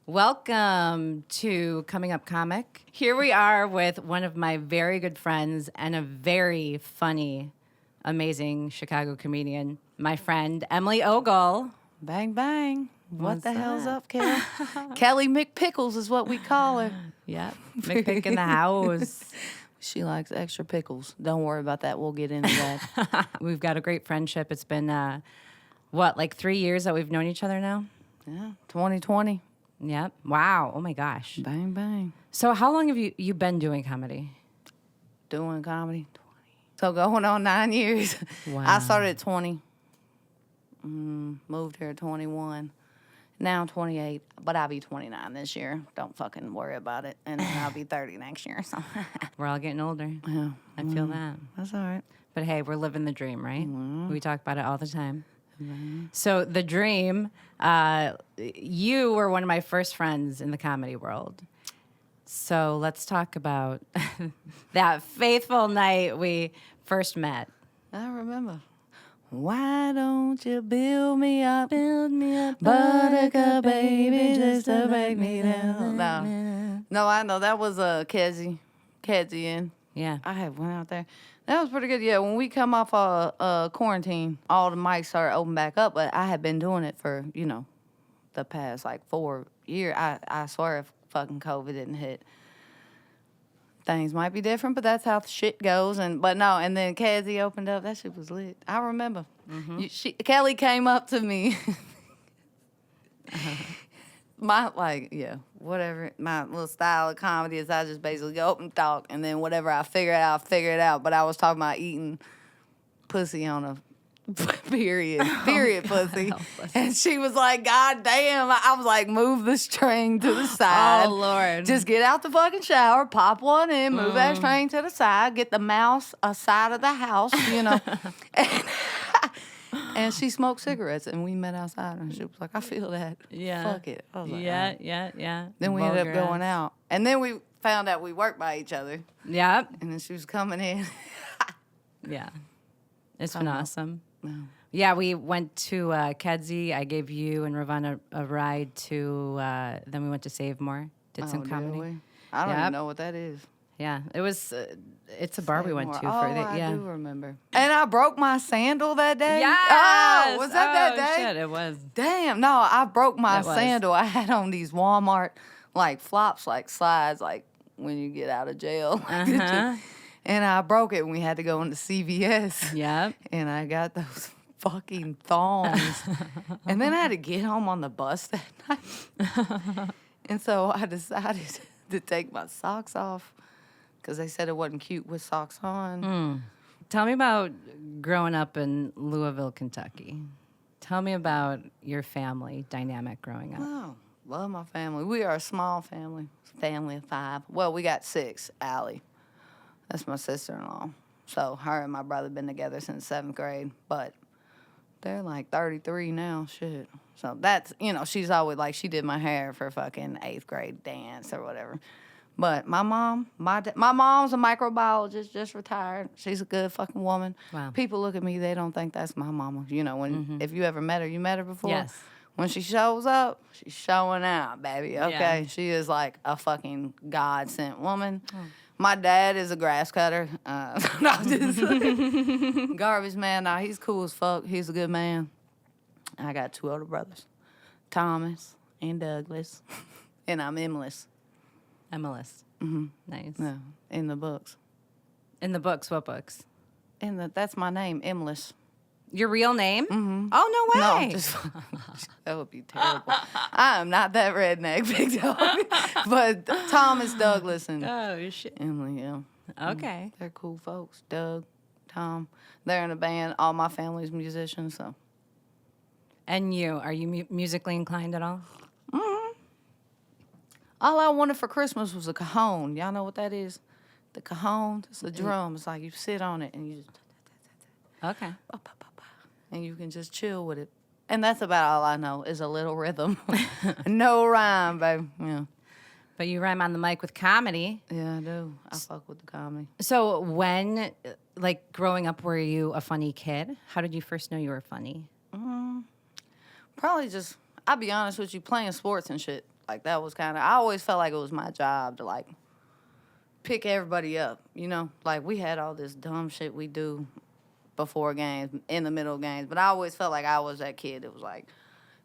Welcome to Coming Up Comic. Here we are with one of my very good friends and a very funny, amazing Chicago comedian, my friend Emily Ogle. Bang, bang. What the hell's up? up, Kelly? Kelly McPickles is what we call her. Yep, McPick in the house. She likes extra pickles. Don't worry about that. We'll get into that. We've got a great friendship. It's been, like 3 years that we've known each other now? Yeah, 2020. Yep. Wow. Oh, my gosh. Bang, bang. So how long have you been doing comedy? Doing comedy. 20. So going on 9 years. Wow. I started at 20. Moved here at 21. Now I'm 28, but I'll be 29 this year. Don't fucking worry about it. And then I'll be 30 next year. So. We're all getting older. Yeah. I feel that. That's all right. But hey, we're living the dream, right? Mm-hmm. We talk about it all the time. Mm-hmm. So the dream, you were one of my first friends in the comedy world. So let's talk about that faithful night we first met. I remember. Why don't you build me up, Buttercup, buttercup baby, just to break me down? No, I know. That was Kedzie in. Yeah. I had went out there. That was pretty good. Yeah, when we come off quarantine, all the mics started open back up. But I had been doing it for, the past, 4 years. I swear if fucking COVID didn't hit, things might be different, but that's how shit goes. But no, and then Kedzie opened up. That shit was lit. I remember. Mm-hmm. Kelly came up to me. Whatever. My little style of comedy is I just basically go up and talk, and then whatever I figure it out. But I was talking about eating pussy on a period pussy. And she was like, God damn. I was like, move the string to the side. Oh, Lord. Just get out the fucking shower, pop one in, move that string to the side, get the mouse aside of the house, And she smoked cigarettes, and we met outside, and she was like, I feel that. Yeah. Fuck it. I was like, Yeah, all right. yeah. Then we ended up going out. And then we found out we worked by each other. Yep. And then she was coming in. Yeah. It's been awesome. No. Yeah, we went to Kedzie. I gave you and Ravana a ride to, then we went to Save More, did some comedy. Really? I don't even know what that is. Yeah, it was, it's a bar we went to. I do remember. And I broke my sandal that day. Yes! Oh, was that day? Shit, it was. Damn, no, I broke my sandal. I had on these Walmart, flops, slides, when you get out of jail. Uh-huh. And I broke it when we had to go into CVS. Yep. And I got those fucking thongs. And then I had to get home on the bus that night. And so I decided to take my socks off because they said it wasn't cute with socks on. Tell me about growing up in Louisville, Kentucky. Tell me about your family dynamic growing up. Oh, love my family. We are a small family. Family of 5. Well, we got 6. Allie. That's my sister-in-law. So her and my brother been together since 7th grade. But they're 33 now. Shit. So that's, she's always she did my hair for fucking 8th grade dance or whatever. But my mom, my mom's a microbiologist, just retired. She's a good fucking woman. Wow. People look at me, they don't think that's my mama. If you ever met her, you met her before? Yes. When she shows up, she's showing out, baby. Okay? Yeah. She is like a fucking God-sent woman. My dad is a grass cutter. Garbage man. Nah, he's cool as fuck. He's a good man. I got 2 older brothers, Thomas and Douglas. And I'm Emily's. Emilys. Mm-hmm. Nice. No, in the books. In the books, what books? That's my name, Emily's. Your real name? Mm-hmm. Oh, no way. No, just that would be terrible. I am not that redneck, big dog. But Thomas, Douglas, and Oh, shit. Emily, yeah. Okay. They're cool folks. Doug, Tom, they're in a band. All my family's musicians, so. And you, are you musically inclined at all? Mm-hmm. All I wanted for Christmas was a cajon. Y'all know what that is? The cajon, it's a drum. It's like you sit on it and you just. Okay. And you can just chill with it. And that's about all I know is a little rhythm. No rhyme, baby. Yeah. But you rhyme on the mic with comedy. Yeah, I do. I fuck with the comedy. So when, growing up, were you a funny kid? How did you first know you were funny? Probably just, I'll be honest with you, playing sports and shit. Like, that was kind of, I always felt like it was my job to, like, pick everybody up, you know? Like, we had all this dumb shit we do before games, in the middle of games, but I always felt like I was that kid that was like,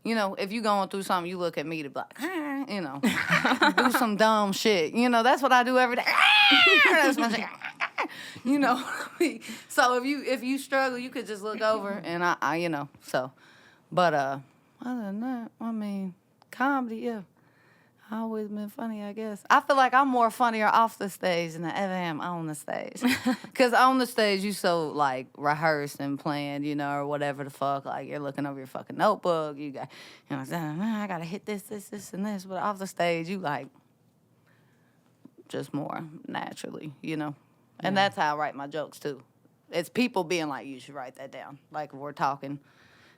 you know, if you going through something, you look at me to be like, ah, you know, do some dumb shit. You know, that's what I do every day. That's my shit. You know, so if you struggle, you could just look over and I you know, so. But other than that, I mean, comedy, yeah. I always been funny, I guess. I feel like I'm more funnier off the stage than I ever am on the stage. Because on the stage, you so, like, rehearsed and planned, you know, or whatever the fuck. Like, you're looking over your fucking notebook. You got, you know, I got to hit this, and this. But off the stage, you, like, just more naturally, you know. And that's how I write my jokes, too. It's people being like, you should write that down. Like, if we're talking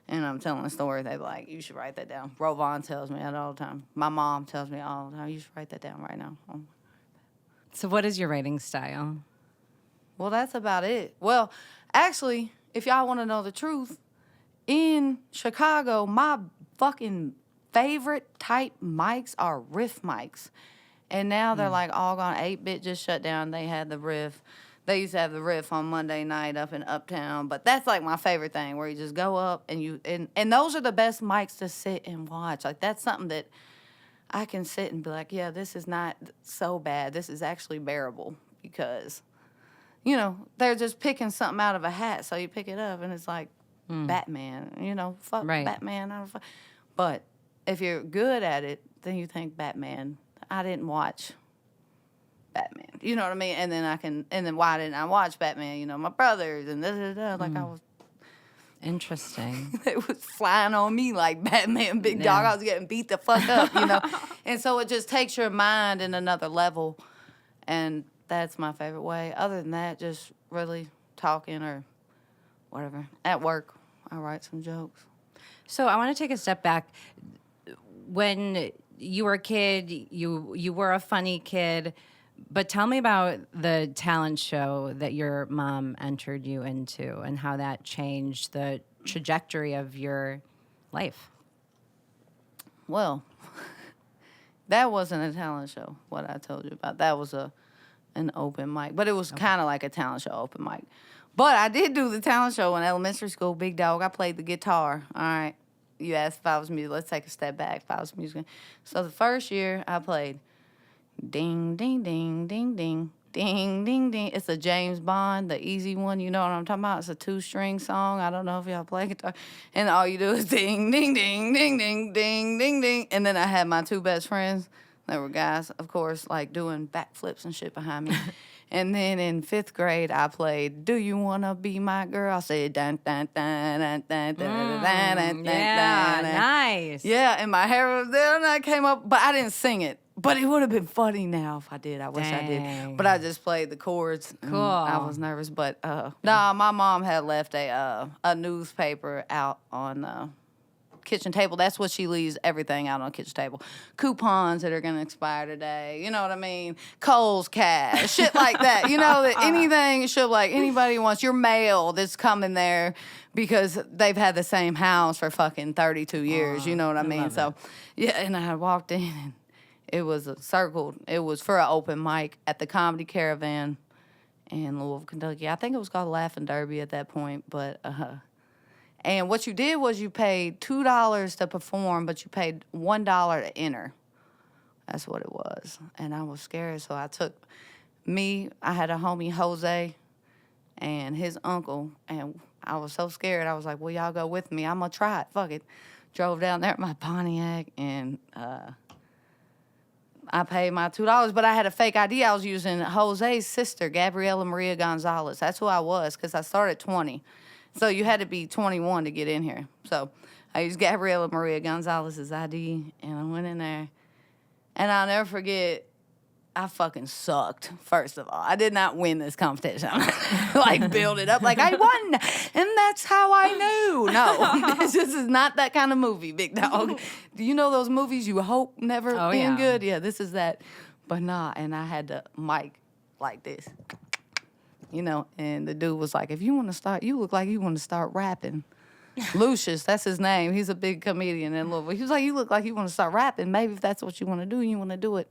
and I'm telling a story, they be like, you should write that down. Rovon tells me that all the time. My mom tells me all the time, you should write that down right now. So what is your writing style? Well, that's about it. Well, actually, if y'all want to know the truth, in Chicago, my fucking favorite type mics are riff mics. And now they're like all gone. 8-Bit just shut down. They had the riff. They used to have the riff on Monday night up in Uptown. But that's like my favorite thing, where you just go up and those are the best mics to sit and watch. Like, that's something that I can sit and be like, yeah, this is not so bad. This is actually bearable, because, you know, they're just picking something out of a hat. So you pick it up and it's like Batman, you know, fuck Right. Batman. But if you're good at it, then you think Batman. I didn't watch Batman. You know what I mean? And then why didn't I watch Batman? You know, my brothers and like I was. Interesting. They was flying on me like Batman, big dog. I was getting beat the fuck up, you know? And so it just takes your mind in another level. And that's my favorite way. Other than that, just really talking or whatever. At work, I write some jokes. So I want to take a step back. When you were a kid, you were a funny kid, but tell me about the talent show that your mom entered you into and how that changed the trajectory of your life. Well, that wasn't a talent show, what I told you about. That was an open mic, but it was kind of like a talent show open mic. But I did do the talent show in elementary school, big dog. I played the guitar, all right. You asked if I was music. Let's take a step back. If I was music. So the first year I played ding, ding, ding, ding, ding, ding, ding, ding. It's a James Bond, the easy one. You know what I'm talking about? It's a 2-string song. I don't know if y'all play guitar. And all you do is ding, ding, ding, ding, ding, ding, ding, ding. And then I had my 2 best friends. They were guys, of course, like doing backflips and shit behind me. And then in 5th grade, I played "Do You Wanna Be My Girl?" I said dun dun dun dun dun dun dun dun dun. Yeah, nice. Yeah, and my hair was there, and I came up, but I didn't sing it. But it would have been funny now if I did. I wish I did. But I just played the chords. Cool. I was nervous, but nah, my mom had left a newspaper out on the kitchen table. That's what she leaves everything out on the kitchen table. Coupons that are going to expire today. You know what I mean? Kohl's cash, shit like that. You know, that anything should, like, anybody wants your mail that's coming there because they've had the same house for fucking 32 years. You know what I mean? So, yeah, and I walked in and it was circled. It was for an open mic at the Comedy Caravan in Louisville, Kentucky. I think it was called Laughing Derby at that point, but and what you did was you paid $2 to perform, but you paid $1 to enter. That's what it was. And I was scared, so I had a homie, Jose, and his uncle, and I was so scared. I was like, well, y'all go with me. I'm going to try it. Fuck it. Drove down there at my Pontiac, and I paid my $2, but I had a fake ID. I was using Jose's sister, Gabriela Maria Gonzalez. That's who I was, because I started 20. So you had to be 21 to get in here. So I used Gabriela Maria Gonzalez's ID, and I went in there. And I'll never forget, I fucking sucked, first of all. I did not win this competition. Like, build it up like I won, and that's how I knew. No, this is not that kind of movie, big dog. Do you know those movies you hope never end good? Yeah, this is that. But nah, and I had the mic like this. You know, and the dude was like, if you want to start, you look like you want to start rapping. Lucius, that's his name. He's a big comedian in Louisville. He was like, you look like you want to start rapping. Maybe if that's what you want to do, you want to do it.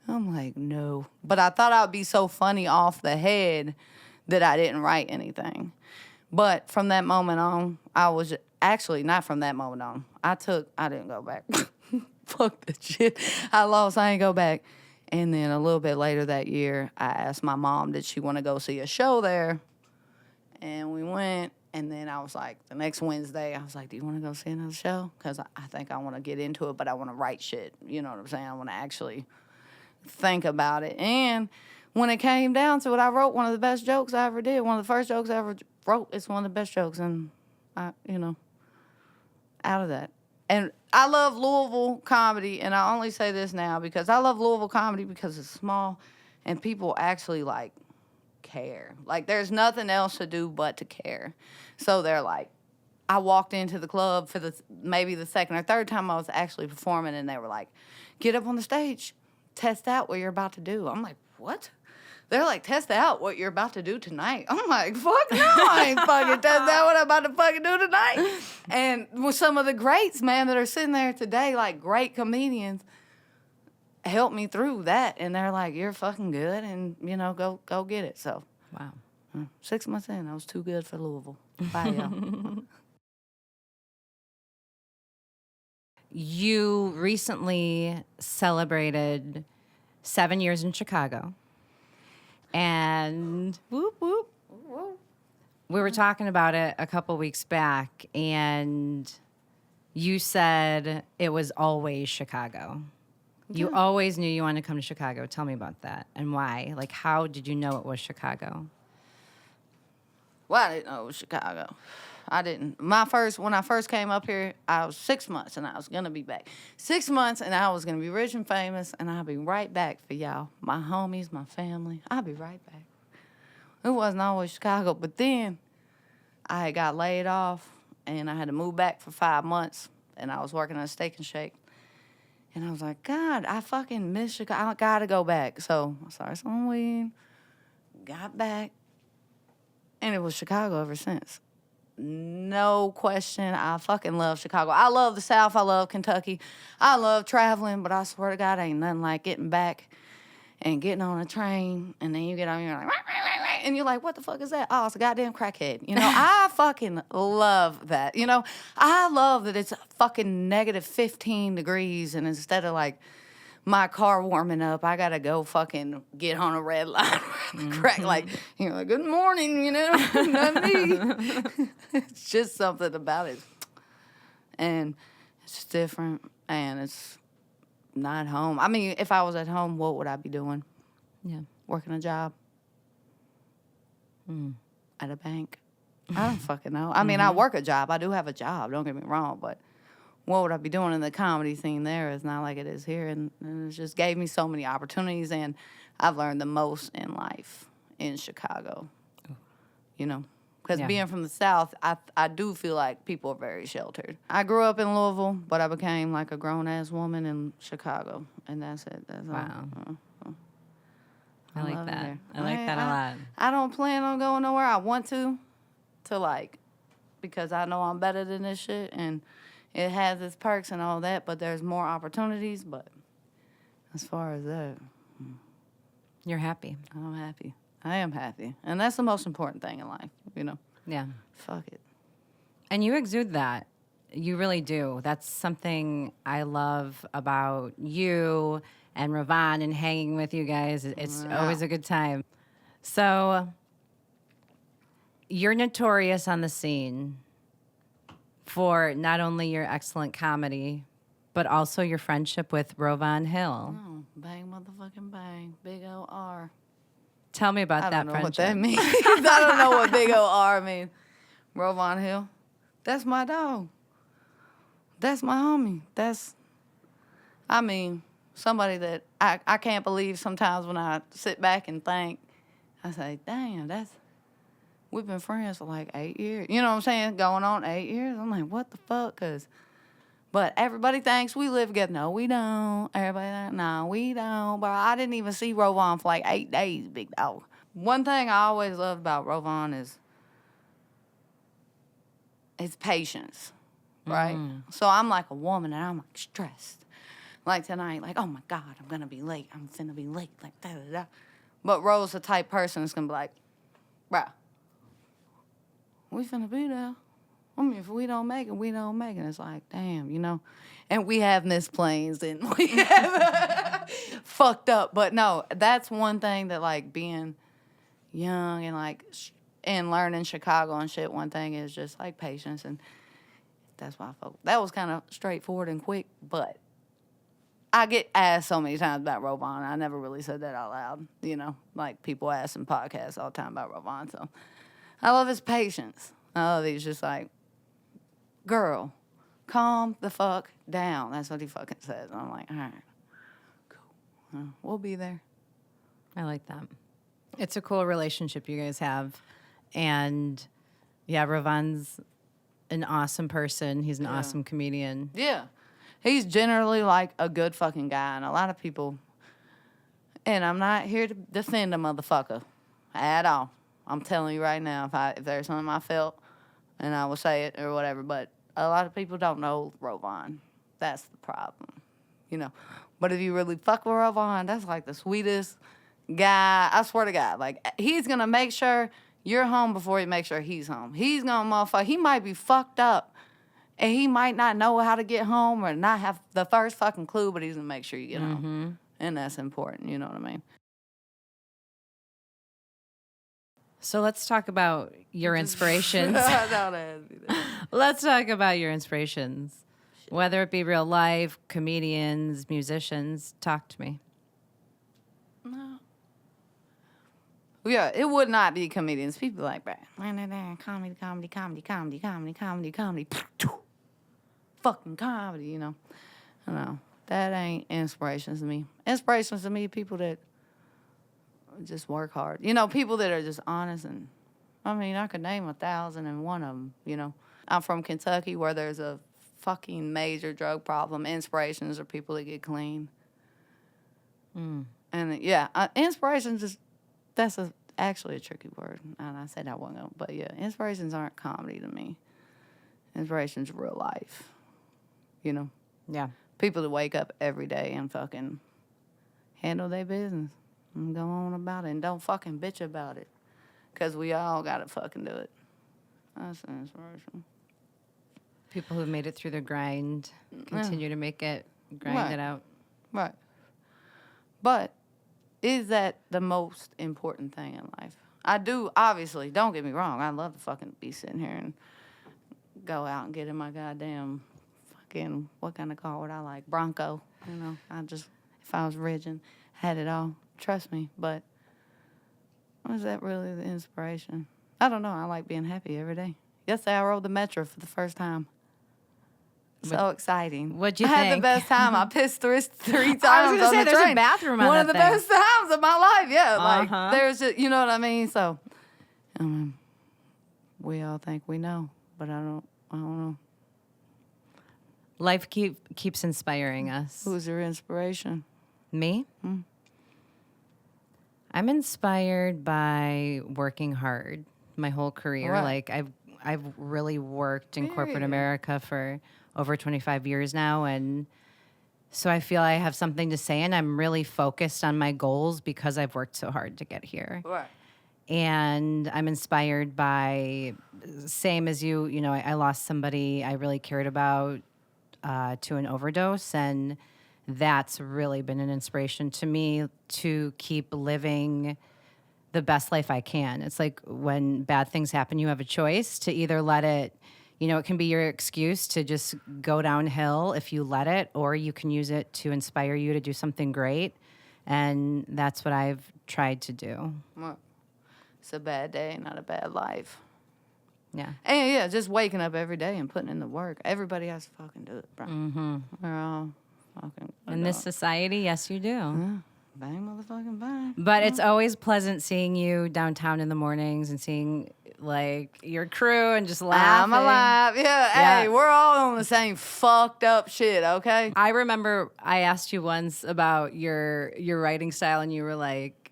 I'm like, no. But I thought I'd be so funny off the head that I didn't write anything. But from that moment on, I was actually not from that moment on. I didn't go back. Fuck that shit. I lost. I ain't go back. And then a little bit later that year, I asked my mom, did she want to go see a show there? And we went. And then I was like, the next Wednesday, I was like, do you want to go see another show? Because I think I want to get into it, but I want to write shit. You know what I'm saying? I want to actually think about it. And when it came down to it, I wrote one of the best jokes I ever did. One of the first jokes I ever wrote. It's one of the best jokes. And, out of that. And I love Louisville comedy, and I only say this now because I love Louisville comedy because it's small and people actually, like, care. Like, there's nothing else to do but to care. So they're like, I walked into the club for maybe the second or third time I was actually performing, and they were like, get up on the stage, test out what you're about to do. I'm like, what? They're like, test out what you're about to do tonight. I'm like, fuck no, I ain't fucking test out what I'm about to fucking do tonight. And with some of the greats, man, that are sitting there today, like great comedians, helped me through that. And they're like, you're fucking good, and, go get it. So, Wow. 6 months in, I was too good for Louisville. Bye, y'all. You recently celebrated 7 years in Chicago. And whoop, whoop. We were talking about it a couple weeks back, and you said it was always Chicago. You always knew you wanted to come to Chicago. Tell me about that and why. Like, how did you know it was Chicago? Well, I didn't know it was Chicago. I didn't. When I first came up here, I was 6 months, and I was going to be back. 6 months, and I was going to be rich and famous, and I'll be right back for y'all. My homies, my family. I'll be right back. It wasn't always Chicago, but then I had got laid off, and I had to move back for 5 months, and I was working at a Steak and Shake. And I was like, God, I fucking miss Chicago. I got to go back. So I started some weed, got back, and it was Chicago ever since. No question. I fucking love Chicago. I love the South. I love Kentucky. I love traveling, but I swear to God, ain't nothing like getting back and getting on a train, and then you get on, you're like, and you're like, what the fuck is that? Oh, it's a goddamn crackhead. I fucking love that. I love that it's fucking negative 15 degrees, and instead of like my car warming up, I gotta go fucking get on a red light, crack, like, good morning, not me. It's just something about it. And it's just different, and it's not home. I mean, if I was at home, what would I be doing? Yeah. Working a job. At a bank. I don't fucking know. I mean, I work a job. I do have a job, don't get me wrong, but what would I be doing in the comedy scene there? It's not like it is here. And it just gave me so many opportunities, and I've learned the most in life in Chicago. Because being from the South, I do feel like people are very sheltered. I grew up in Louisville, but I became like a grown-ass woman in Chicago, and that's it. That's Wow. all. I like love it that. here. I like that a lot. I don't plan on going nowhere. I want to like, because I know I'm better than this shit, and it has its perks and all that, but there's more opportunities. But as far as that, You're happy. I'm happy. I am happy. And that's the most important thing in life, Yeah. Fuck it. And you exude that. You really do. That's something I love about you and Ravon and hanging with you guys. It's always a good time. So you're notorious on the scene for not only your excellent comedy, but also your friendship with Ravon Hill. Oh, bang, motherfucking bang. Big O-R. Tell me about I that don't know friendship. what that means. I don't know what big O-R means. Ravon Hill. That's my dog. That's my homie. Somebody that I can't believe sometimes when I sit back and think, I say, damn, we've been friends for like 8 years. You know what I'm saying? Going on 8 years. I'm like, what the fuck? But everybody thinks we live together. No, we don't. Everybody thinks, no, we don't. But I didn't even see Ravon for like 8 days, big dog. One thing I always loved about Ravon is is patience, right? So I'm like a woman and I'm like stressed. Like tonight, like, oh my God, I'm gonna be late. I'm finna be late, like da da da. But Rose the type person that's gonna be like, bruh, we finna be there. I mean, if we don't make it, we don't make it. It's like, damn, you know. And we have missed planes and we have fucked up. But no, that's one thing that like being young and like and learning Chicago and shit. One thing is just like patience, and that's why I felt that was kind of straightforward and quick. But I get asked so many times about Rovon. I never really said that out loud. You know, like people ask in podcasts all the time about Rovon. So I love his patience. I love he's just like, girl, calm the fuck down. That's what he fucking says. And I'm like, all right, cool. We'll be there. I like that. It's a cool relationship you guys have. And yeah, Ravon's an awesome person. He's an awesome comedian. Yeah. He's generally like a good fucking guy. And a lot of people, and I'm not here to defend a motherfucker at all. I'm telling you right now, if there's something I felt, and I will say it or whatever, but a lot of people don't know Rovon. That's the problem, you know. But if you really fuck with Rovon, that's like the sweetest guy. I swear to God, like he's gonna make sure you're home before he makes sure he's home. He's gonna motherfucker. He might be fucked up, and he might not know how to get home or not have the first fucking clue, but he's gonna make sure you get home, and that's important. You know what I mean? So let's talk about your inspirations. Don't ask me that. Let's talk about your inspirations. Whether it be real life, comedians, musicians, talk to me. No. Yeah, it would not be comedians. People like, bruh, comedy, comedy, comedy, comedy, comedy, comedy, comedy. Fucking comedy, you know. I know. That ain't inspirations to me. Inspirations to me, people that just work hard. You know, people that are just honest and, I mean, I could name 1,001 of them, you know. I'm from Kentucky where there's a fucking major drug problem. Inspirations are people that get clean. And yeah, inspirations is, that's actually a tricky word. And I said that one ago. But yeah, inspirations aren't comedy to me. Inspirations are real life, you know. Yeah. People that wake up every day and fucking handle their business. And go on about it and don't fucking bitch about it. Because we all got to fucking do it. That's an inspiration. People who made it through the grind continue to make it, grind it out. Right. But is that the most important thing in life? I do, obviously, don't get me wrong. I love to fucking be sitting here and go out and get in my goddamn fucking, what kind of car would I like? Bronco. You know, if I was rich and had it all. Trust me, but was that really the inspiration? I don't know. I like being happy every day. Yesterday, I rode the metro for the first time. So exciting. What'd you I think? had the best time. I pissed three times I was gonna on say, the there's train. a bathroom on One that of the thing. best times of my life. Yeah, like Uh-huh. there's just, you know what I mean? So, we all think we know, but I don't know. Life keeps inspiring us. Who's your inspiration? Me? I'm inspired by working hard my whole career. Right. Like I've really worked in corporate Period. America for over 25 years now, and so I feel I have something to say, and I'm really focused on my goals because I've worked so hard to get here. Right. And I'm inspired by, same as you, you know, I lost somebody I really cared about to an overdose, and that's really been an inspiration to me to keep living the best life I can. It's like when bad things happen, you have a choice to either let it, you know, it can be your excuse to just go downhill if you let it, or you can use it to inspire you to do something great. And that's what I've tried to do. Well, it's a bad day, not a bad life. Yeah. And yeah, just waking up every day and putting in the work. Everybody has to fucking do it, bro. We're all fucking. In this society, yes, you do. Bang, motherfucking bang. But it's always pleasant seeing you downtown in the mornings and seeing like your crew and just laughing. I'm alive. Yeah, Yeah. hey, we're all on the same fucked up shit, okay? I remember I asked you once about your writing style, and you were like,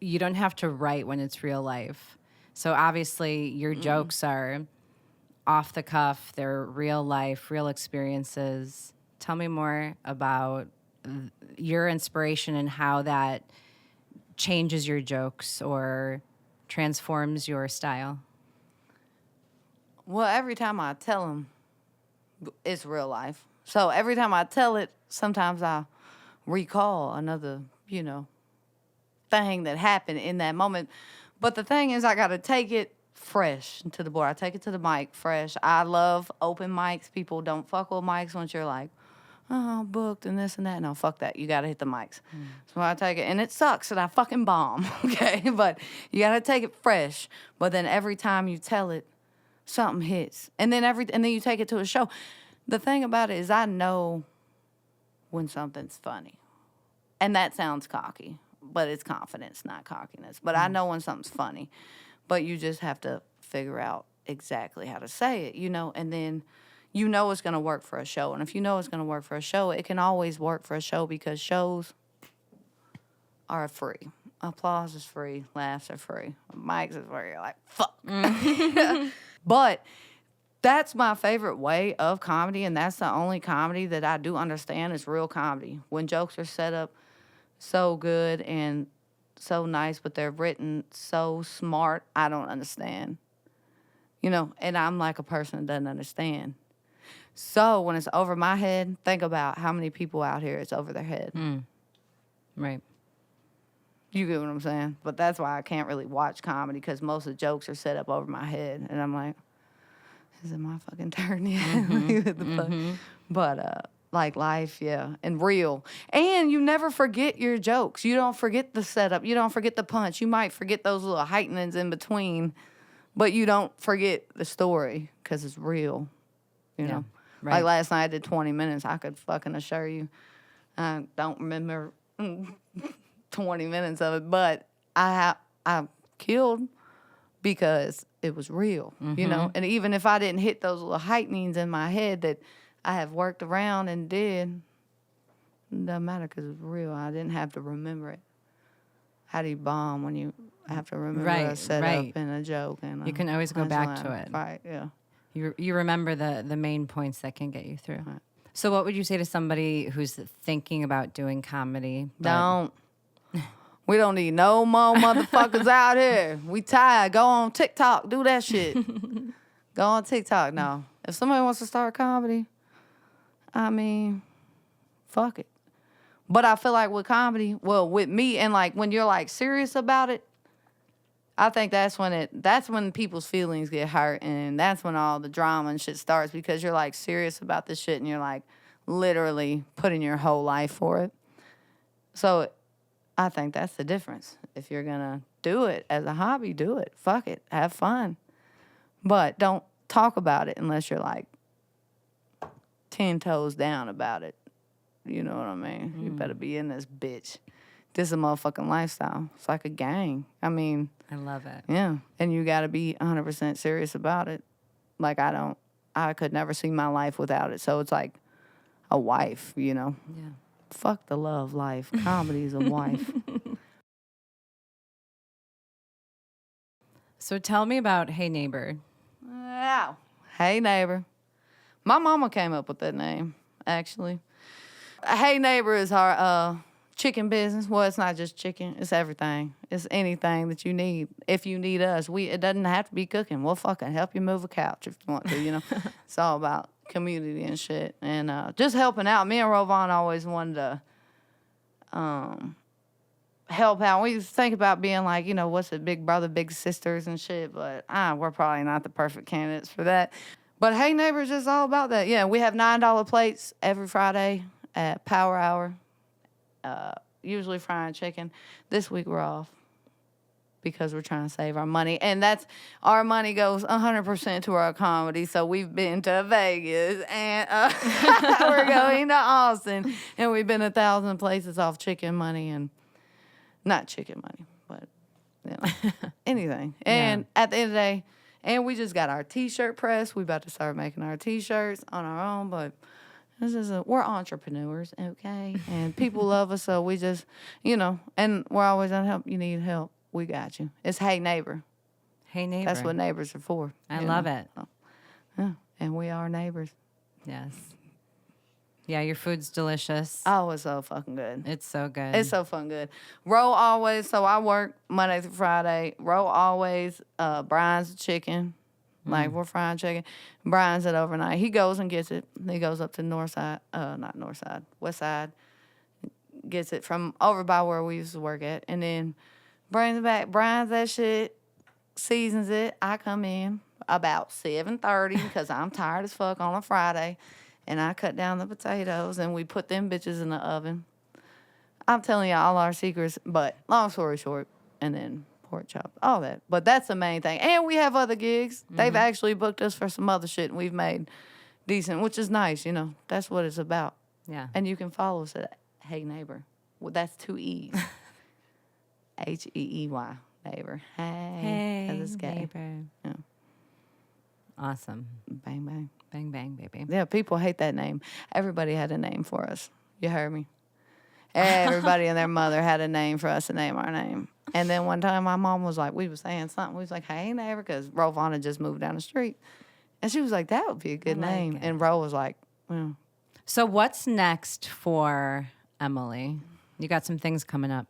you don't have to write when it's real life. So obviously your jokes are off the cuff. They're real life, real experiences. Tell me more about your inspiration and how that changes your jokes or transforms your style. Well, every time I tell them, it's real life. So every time I tell it, sometimes I recall another, thing that happened in that moment. But the thing is, I got to take it fresh to the board. I take it to the mic fresh. I love open mics. People don't fuck with mics once you're like, oh, booked and this and that. No, fuck that. You got to hit the mics. So I take it, and it sucks that I fucking bomb, okay? But you got to take it fresh. But then every time you tell it, something hits. And then you take it to a show. The thing about it is I know when something's funny. And that sounds cocky, but it's confidence, not cockiness. But I know when something's funny. But you just have to figure out exactly how to say it, and then you know it's going to work for a show. And if you know it's going to work for a show, it can always work for a show because shows are free. Applause is free. Laughs are free. Mics is where you're like, fuck. But that's my favorite way of comedy, and that's the only comedy that I do understand is real comedy. When jokes are set up so good and so nice, but they're written so smart, I don't understand. And I'm like a person that doesn't understand. So when it's over my head, think about how many people out here it's over their head. Right. You get what I'm saying? But that's why I can't really watch comedy because most of the jokes are set up over my head. And I'm like, is it my fucking turn yet? But like life, yeah, and real. And you never forget your jokes. You don't forget the setup. You don't forget the punch. You might forget those little heightenings in between, but you don't forget the story because it's real, know? Right. Like last night I did 20 minutes. I could fucking assure you I don't remember 20 minutes of it, but I killed because it was real, And even if I didn't hit those little heightenings in my head that I have worked around and did, it doesn't matter because it's real. I didn't have to remember it. How do you bomb when you have to remember a setup and a joke? And you can always go back to it. Right, yeah. You remember the main points that can get you through. Right. So what would you say to somebody who's thinking about doing comedy? Don't. We don't need no more motherfuckers out here. We tired. Go on TikTok. Do that shit. Go on TikTok. No. If somebody wants to start comedy, I mean, fuck it. But I feel like with comedy, with me, and like when you're like serious about it, I think that's when people's feelings get hurt, and that's when all the drama and shit starts because you're like serious about this shit and you're like literally putting your whole life for it. So I think that's the difference. If you're gonna do it as a hobby, do it. Fuck it. Have fun. But don't talk about it unless you're like 10 toes down about it. You know what I mean? You better be in this bitch. This is a motherfucking lifestyle. It's like a gang. I mean, I love it. Yeah. And you got to be 100% serious about it. Like I could never see my life without it. So it's like a wife, Yeah. Fuck the love life. Comedy's a wife. So tell me about Hey Neighbor. Wow. Hey Neighbor. My mama came up with that name, actually. Hey Neighbor is our chicken business. Well, it's not just chicken. It's everything. It's anything that you need. If you need us, it doesn't have to be cooking. We'll fucking help you move a couch if you want to, It's all about community and shit. And just helping out. Me and Rovon always wanted to help out. We think about being like, what's it, big brother, big sisters and shit. But we're probably not the perfect candidates for that. But Hey Neighbor is just all about that. Yeah, we have $9 plates every Friday at Power Hour. Usually frying chicken. This week we're off because we're trying to save our money. And our money goes 100% to our comedy. So we've been to Vegas and we're going to Austin. And we've been 1,000 places off chicken money and not chicken money, but anything. And at the end of the day, and we just got our T-shirt press. We about to start making our T-shirts on our own, but we're entrepreneurs, okay? And people love us, so we just, and we're always on help. You need help, we got you. It's Hey Neighbor. Hey Neighbor. That's what neighbors are for. I love it. So, Yeah, and we are neighbors. Yes. Yeah, your food's delicious. Oh, it's so fucking good. It's so good. It's so fun good. Ro always, so I work Monday through Friday. Ro always brines the chicken. Like, we're frying chicken. Brines it overnight. He goes and gets it. He goes up to north side, not north side, west side. Gets it from over by where we used to work at. And then brings it back, brines that shit, seasons it. I come in about 7:30 because I'm tired as fuck on a Friday. And I cut down the potatoes and we put them bitches in the oven. I'm telling you all our secrets, but long story short, and then pork chop, all that. But that's the main thing. And we have other gigs. They've actually booked us for some other shit and we've made decent, which is nice, you know. That's what it's about. Yeah. And you can follow us at Hey Neighbor. Well, that's 2 E's. Heey, neighbor. Hey, Hey, that's a gay. neighbor. Yeah. Awesome. Bang, bang. Bang, bang, baby. Yeah, people hate that name. Everybody had a name for us. You heard me? Everybody and their mother had a name for us to name our name. And then one time my mom was like, we was saying something. We was like, hey, neighbor, because Rovana just moved down the street. And she was like, that would be a good I like name. it. And Ro was like, well, So what's next for Emily? You got some things coming up.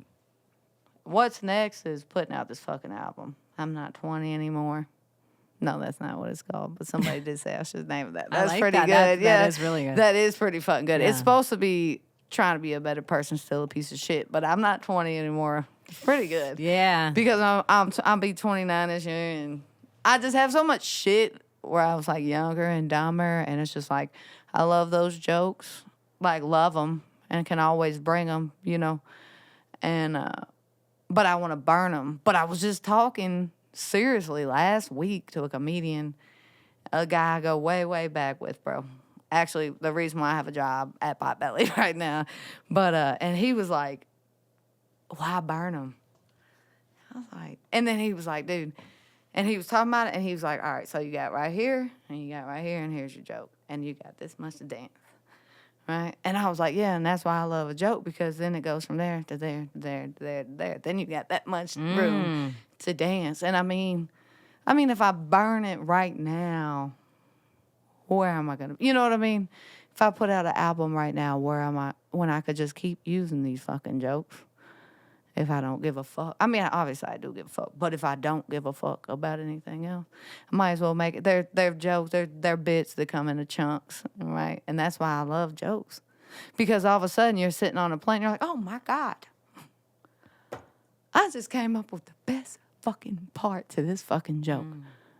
what's next is putting out this fucking album. I'm not 20 anymore. No, that's not what it's called. But somebody did say I should name it that. I That's like pretty that. good. That is really good. That is pretty fucking good. Yeah. It's supposed to be trying to be a better person, still a piece of shit. But I'm not 20 anymore. It's pretty good. Yeah. Because I'll be 29 this year, and I just have so much shit where I was like younger and dumber, and it's just like I love those jokes, like love them, and can always bring them, you know. And but I want to burn them. But I was just talking seriously last week to a comedian, a guy I go way back with, bro. Actually, the reason why I have a job at Potbelly right now, but and he was like, "Why burn them?" I was like, and then he was like, "Dude," and he was talking about it, and he was like, "All right, so you got right here, and you got right here, and here's your joke, and you got this much to dance." Right? And I was like, yeah, and that's why I love a joke, because then it goes from there to there, to there, to there, to there. Then you got that much room to dance. And I mean, if I burn it right now, where am I gonna? You know what I mean? If I put out an album right now, where am I? When I could just keep using these fucking jokes. If I don't give a fuck. I mean, obviously I do give a fuck. But if I don't give a fuck about anything else, I might as well make it. They're jokes. They're bits that come in chunks, right? And that's why I love jokes. Because all of a sudden you're sitting on a plane, you're like, oh my God. I just came up with the best fucking part to this fucking joke.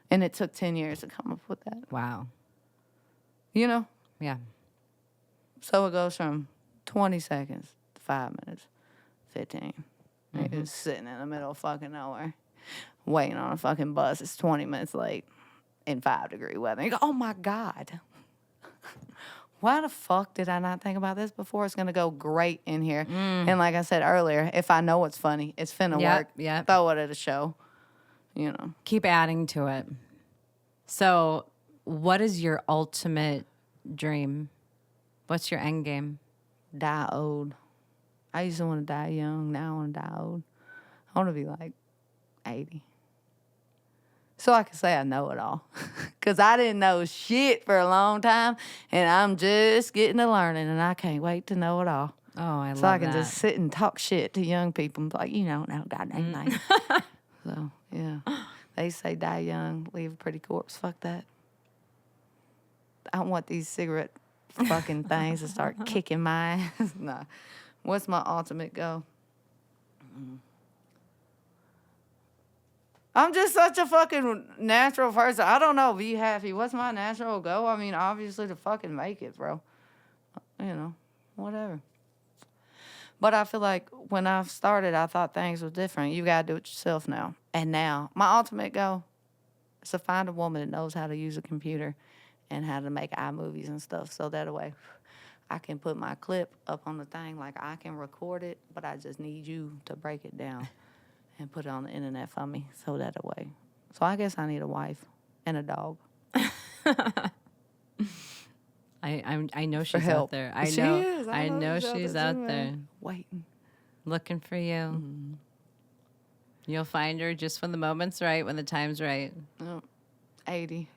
And it took 10 years to come up with that. Wow. You know? Yeah. So it goes from 20 seconds to 5 minutes, 15. Niggas sitting in the middle of fucking nowhere, waiting on a fucking bus. It's 20 minutes late in 5-degree weather. You go, oh my God. Why the fuck did I not think about this before? It's going to go great in here. And like I said earlier, if I know it's funny, it's finna work. Yep. Throw it at a show, you know. Keep adding to it. So what is your ultimate dream? What's your end game? Die old. I used to want to die young. Now I want to die old. I want to be like 80. So I can say I know it all. Because I didn't know shit for a long time. And I'm just getting to learning. And I can't wait to know it all. Oh, I love that. So I can just sit and talk shit to young people. And be like, you don't know goddamn thing. So, yeah. They say die young, leave a pretty corpse. Fuck that. I want these cigarette fucking things to start kicking my ass. Nah. What's my ultimate goal? I'm just such a fucking natural person. I don't know. Be happy. What's my natural goal? I mean, obviously to fucking make it, bro. You know, whatever. But I feel like when I started, I thought things were different. You got to do it yourself now. And now, my ultimate goal is to find a woman that knows how to use a computer and how to make iMovies and stuff. So that way I can put my clip up on the thing. Like, I can record it, but I just need you to break it down and put it on the internet for me. So that way. So I guess I need a wife and a dog. I know she's help. out there. She is. I know she's out somewhere. there Waiting. looking for you. You'll find her just when the moment's right, when the time's right. Oh, 80.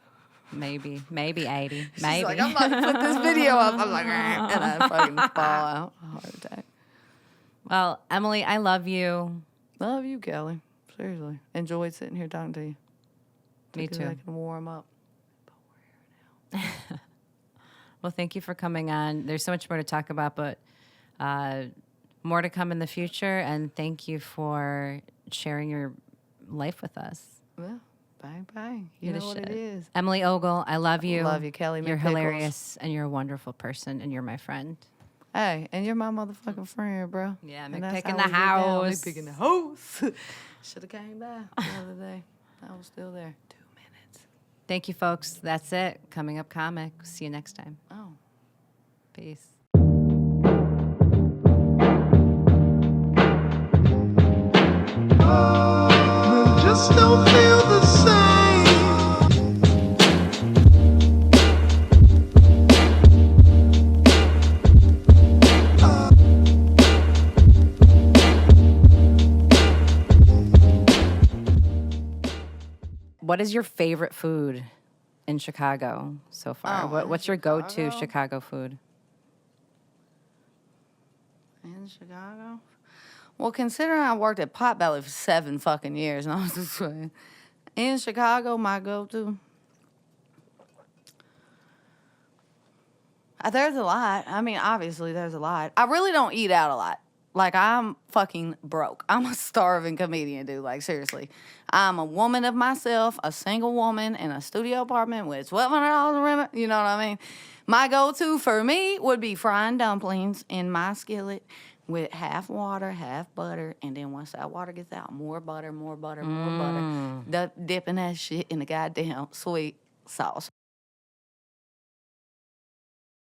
Maybe 80. She's Maybe. like, I'm about to put this video up. I'm like, "Rah," and I fucking fall out. A heart attack. Well, Emily, I love you. Love you, Kelly. Seriously. Enjoyed sitting here talking to you. Me Because too. I can warm up. But we're here now. Well, thank you for coming on. There's so much more to talk about, but more to come in the future. And thank you for sharing your life with us. Well, bang, bang. You know what it is. Emily Ogle, I love you. Love you, Kelly. You're McPickles. hilarious, and you're a wonderful person, and you're my friend. Hey, and you're my motherfucking friend, bro. Yeah, And that's McPicking how the we get down. house. McPicking the house. Should have came by the other day. I was still there. 2 minutes. Thank you, folks. That's it. Coming Up Comic. See you next time. Oh. Peace. Just don't feel the same. What is your favorite food in Chicago so far? Oh, in What's your go-to Chicago? Chicago food? In Chicago? Well, considering I worked at Potbelly for 7 fucking years, and I was just saying, in Chicago, my go-to, there's a lot. I mean, obviously, there's a lot. I really don't eat out a lot. Like, I'm fucking broke. I'm a starving comedian, dude. Like, seriously. I'm a woman of myself, a single woman in a studio apartment with $1,200 a rent. You know what I mean? My go-to for me would be frying dumplings in my skillet with half water, half butter, and then once that water gets out, more butter, more butter, more butter. Dipping that shit in the goddamn sweet sauce.